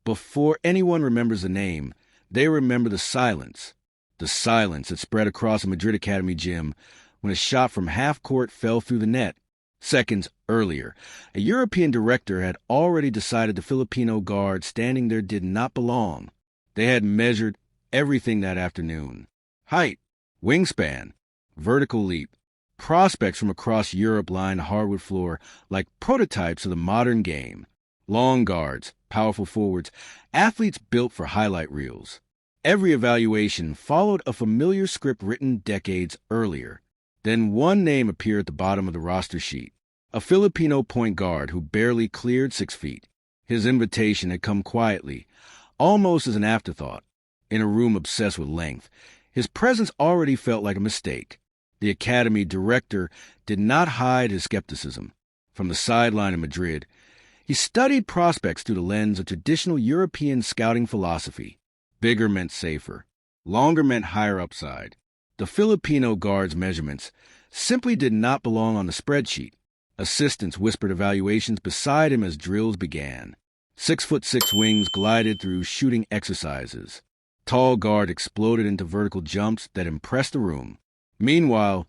Before anyone remembers the name, they remember the silence that spread across a Madrid Academy gym when a shot from half-court fell through the net. Seconds earlier, a European director had already decided the Filipino guard standing there did not belong. They had measured everything that afternoon. Height, wingspan, vertical leap. Prospects from across Europe lined the hardwood floor like prototypes of the modern game. Long guards, powerful forwards, athletes built for highlight reels. Every evaluation followed a familiar script written decades earlier. Then one name appeared at the bottom of the roster sheet, a Filipino point guard who barely cleared 6 feet. His invitation had come quietly, almost as an afterthought. In a room obsessed with length, his presence already felt like a mistake. The academy director did not hide his skepticism. From the sideline in Madrid, he studied prospects through the lens of traditional European scouting philosophy. Bigger meant safer. Longer meant higher upside. The Filipino guard's measurements simply did not belong on the spreadsheet. Assistants whispered evaluations beside him as drills began. 6'6" wings glided through shooting exercises. Tall guard exploded into vertical jumps that impressed the room. Meanwhile,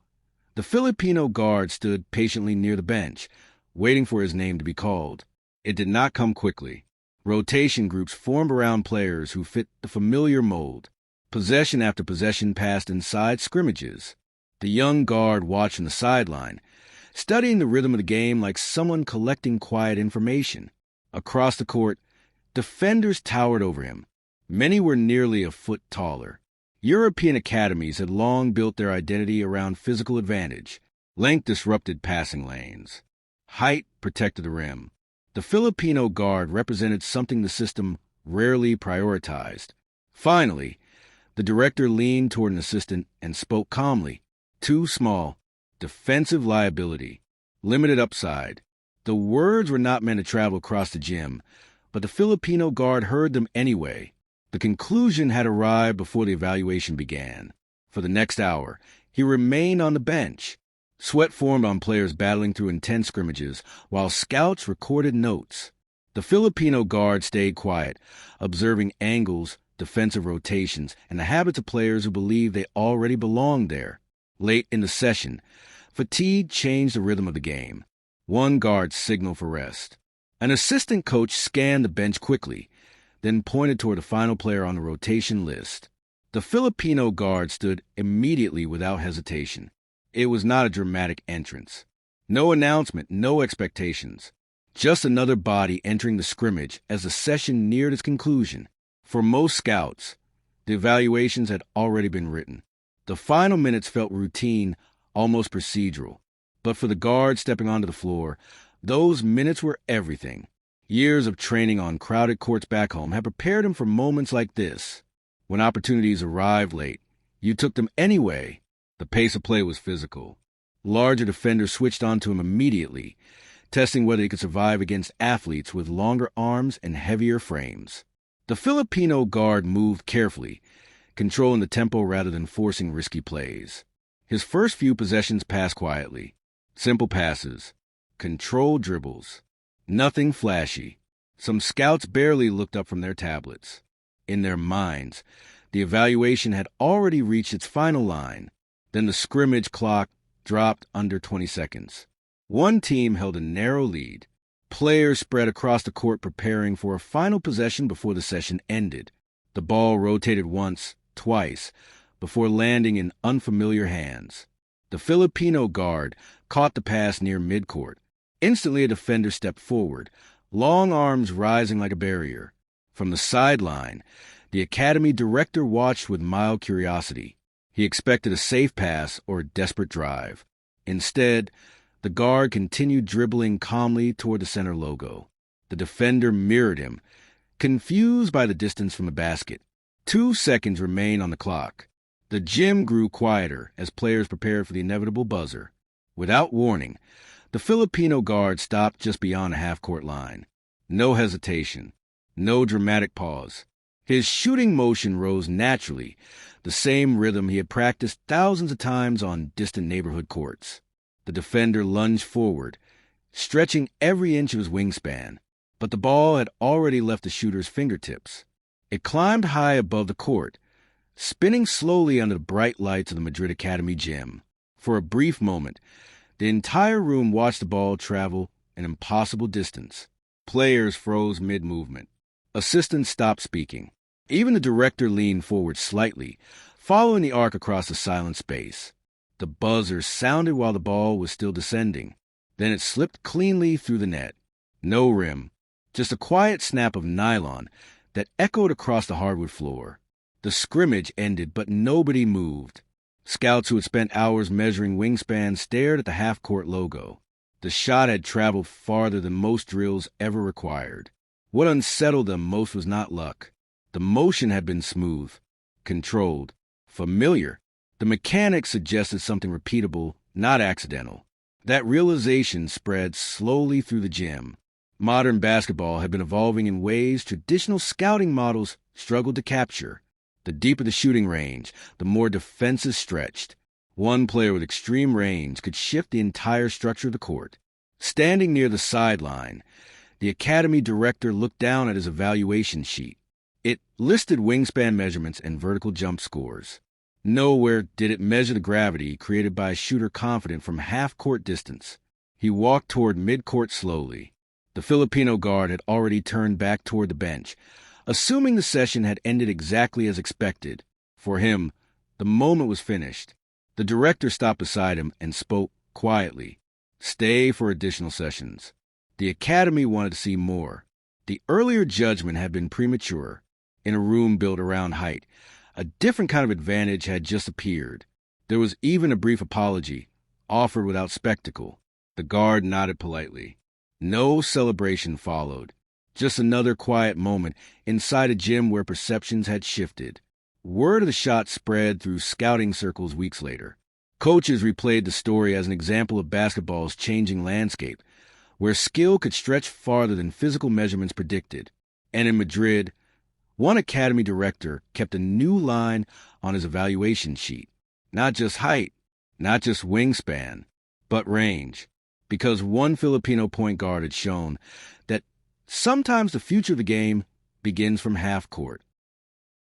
the Filipino guard stood patiently near the bench, waiting for his name to be called. It did not come quickly. Rotation groups formed around players who fit the familiar mold. Possession after possession passed inside scrimmages. The young guard watched from the sideline, studying the rhythm of the game like someone collecting quiet information. Across the court, defenders towered over him. Many were nearly a foot taller. European academies had long built their identity around physical advantage. Length disrupted passing lanes. Height protected the rim. The Filipino guard represented something the system rarely prioritized. Finally, the director leaned toward an assistant and spoke calmly. Too small. Defensive liability. Limited upside. The words were not meant to travel across the gym, but the Filipino guard heard them anyway. The conclusion had arrived before the evaluation began. For the next hour, he remained on the bench. Sweat formed on players battling through intense scrimmages, while scouts recorded notes. The Filipino guard stayed quiet, observing angles, defensive rotations, and the habits of players who believed they already belonged there. Late in the session, fatigue changed the rhythm of the game. One guard signaled for rest. An assistant coach scanned the bench quickly, then pointed toward the final player on the rotation list. The Filipino guard stood immediately without hesitation. It was not a dramatic entrance. No announcement, no expectations. Just another body entering the scrimmage as the session neared its conclusion. For most scouts, the evaluations had already been written. The final minutes felt routine, almost procedural. But for the guard stepping onto the floor, those minutes were everything. Years of training on crowded courts back home had prepared him for moments like this. When opportunities arrived late, you took them anyway. The pace of play was physical. Larger defenders switched onto him immediately, testing whether he could survive against athletes with longer arms and heavier frames. The Filipino guard moved carefully, controlling the tempo rather than forcing risky plays. His first few possessions passed quietly. Simple passes, controlled dribbles. Nothing flashy. Some scouts barely looked up from their tablets. In their minds, the evaluation had already reached its final line. Then the scrimmage clock dropped under 20 seconds. One team held a narrow lead. Players spread across the court preparing for a final possession before the session ended. The ball rotated once, twice, before landing in unfamiliar hands. The Filipino guard caught the pass near midcourt. Instantly, a defender stepped forward, long arms rising like a barrier. From the sideline, the academy director watched with mild curiosity. He expected a safe pass or a desperate drive. Instead, the guard continued dribbling calmly toward the center logo. The defender mirrored him, confused by the distance from the basket. 2 seconds remained on the clock. The gym grew quieter as players prepared for the inevitable buzzer. Without warning, the Filipino guard stopped just beyond the half-court line. No hesitation, no dramatic pause. His shooting motion rose naturally, the same rhythm he had practiced thousands of times on distant neighborhood courts. The defender lunged forward, stretching every inch of his wingspan. but the ball had already left the shooter's fingertips. It climbed high above the court, spinning slowly under the bright lights of the Madrid Academy gym. For a brief moment, the entire room watched the ball travel an impossible distance. Players froze mid-movement. Assistants stopped speaking. Even the director leaned forward slightly, following the arc across the silent space. The buzzer sounded while the ball was still descending. Then it slipped cleanly through the net. No rim, just a quiet snap of nylon that echoed across the hardwood floor. The scrimmage ended, but nobody moved. Scouts who had spent hours measuring wingspan stared at the half-court logo. The shot had traveled farther than most drills ever required. What unsettled them most was not luck. The motion had been smooth, controlled, familiar. The mechanics suggested something repeatable, not accidental. That realization spread slowly through the gym. Modern basketball had been evolving in ways traditional scouting models struggled to capture. The deeper the shooting range, the more defenses stretched. One player with extreme range could shift the entire structure of the court. Standing near the sideline, the academy director looked down at his evaluation sheet. It listed wingspan measurements and vertical jump scores. Nowhere did it measure the gravity created by a shooter confident from half-court distance. He walked toward mid-court slowly. The Filipino guard had already turned back toward the bench, assuming the session had ended exactly as expected. For him, the moment was finished. The director stopped beside him and spoke quietly. Stay for additional sessions. The academy wanted to see more. The earlier judgment had been premature. In a room built around height, a different kind of advantage had just appeared. There was even a brief apology, offered without spectacle. The guard nodded politely. No celebration followed. Just another quiet moment inside a gym where perceptions had shifted. Word of the shot spread through scouting circles weeks later. Coaches replayed the story as an example of basketball's changing landscape, where skill could stretch farther than physical measurements predicted. And in Madrid, one academy director kept a new line on his evaluation sheet. Not just height, not just wingspan, but range. Because one Filipino point guard had shown that sometimes the future of the game begins from half court.